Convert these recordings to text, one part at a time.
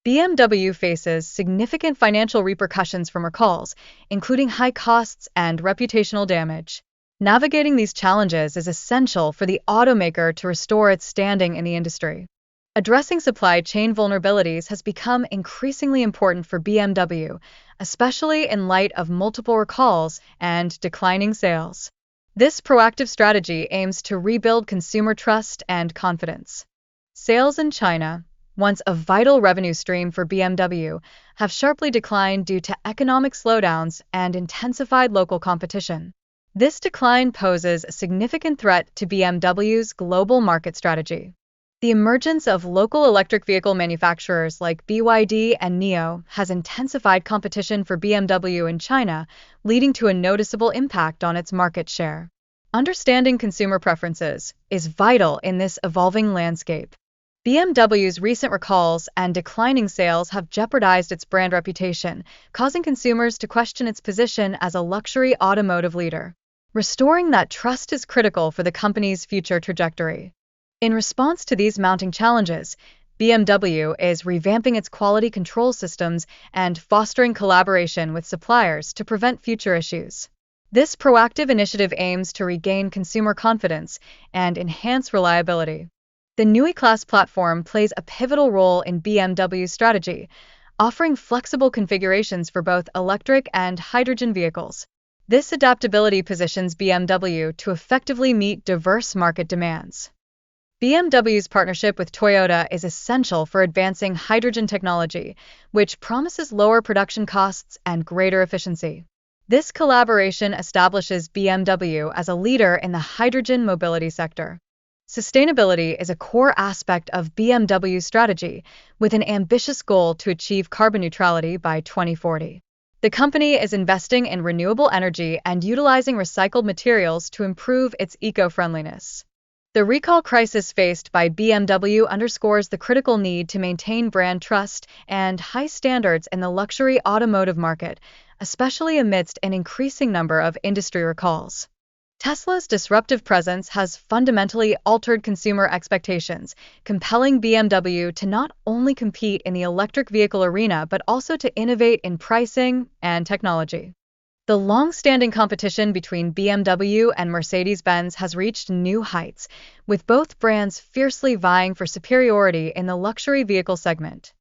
BMW faces significant financial repercussions from recalls, including high costs and reputational damage. Navigating these challenges is essential for the automaker to restore its standing in the industry. Addressing supply chain vulnerabilities has become increasingly important for BMW, especially in light of multiple recalls and declining sales. This proactive strategy aims to rebuild consumer trust and confidence. Sales in China, once a vital revenue stream for BMW, have sharply declined due to economic slowdowns and intensified local competition. This decline poses a significant threat to BMW's global market strategy. The emergence of local electric vehicle manufacturers like BYD and NIO has intensified competition for BMW in China, leading to a noticeable impact on its market share. Understanding consumer preferences is vital in this evolving landscape. BMW's recent recalls and declining sales have jeopardized its brand reputation, causing consumers to question its position as a luxury automotive leader. Restoring that trust is critical for the company's future trajectory. In response to these mounting challenges, BMW is revamping its quality control systems and fostering collaboration with suppliers to prevent future issues. This proactive initiative aims to regain consumer confidence and enhance reliability. The new E-Class platform plays a pivotal role in BMW's strategy, offering flexible configurations for both electric and hydrogen vehicles. This adaptability positions BMW to effectively meet diverse market demands. BMW's partnership with Toyota is essential for advancing hydrogen technology, which promises lower production costs and greater efficiency. This collaboration establishes BMW as a leader in the hydrogen mobility sector. Sustainability is a core aspect of BMW's strategy, with an ambitious goal to achieve carbon neutrality by 2040. The company is investing in renewable energy and utilizing recycled materials to improve its eco-friendliness. The recall crisis faced by BMW underscores the critical need to maintain brand trust and high standards in the luxury automotive market, especially amidst an increasing number of industry recalls. Tesla's disruptive presence has fundamentally altered consumer expectations, compelling BMW to not only compete in the electric vehicle arena but also to innovate in pricing and technology. The long-standing competition between BMW and Mercedes-Benz has reached new heights, with both brands fiercely vying for superiority in the luxury vehicle segment.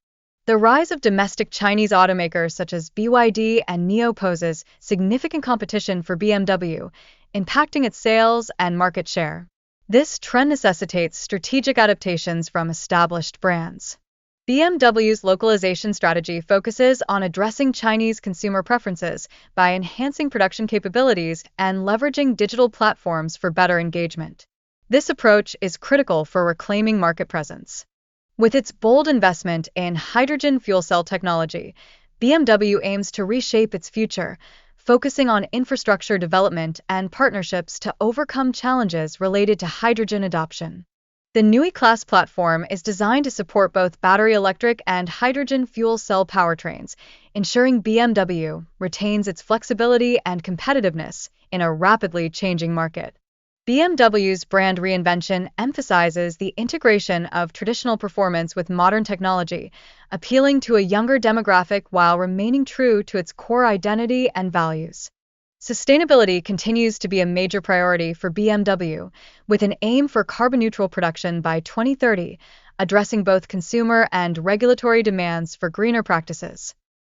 The rise of domestic Chinese automakers such as BYD and NIO poses significant competition for BMW, impacting its sales and market share. This trend necessitates strategic adaptations from established brands. BMW's localization strategy focuses on addressing Chinese consumer preferences by enhancing production capabilities and leveraging digital platforms for better engagement. This approach is critical for reclaiming market presence. With its bold investment in hydrogen fuel cell technology, BMW aims to reshape its future, focusing on infrastructure development and partnerships to overcome challenges related to hydrogen adoption. The new E-Class platform is designed to support both battery electric and hydrogen fuel cell powertrains, ensuring BMW retains its flexibility and competitiveness in a rapidly changing market. BMW's brand reinvention emphasizes the integration of traditional performance with modern technology, appealing to a younger demographic while remaining true to its core identity and values. Sustainability continues to be a major priority for BMW, with an aim for carbon-neutral production by 2030, addressing both consumer and regulatory demands for greener practices.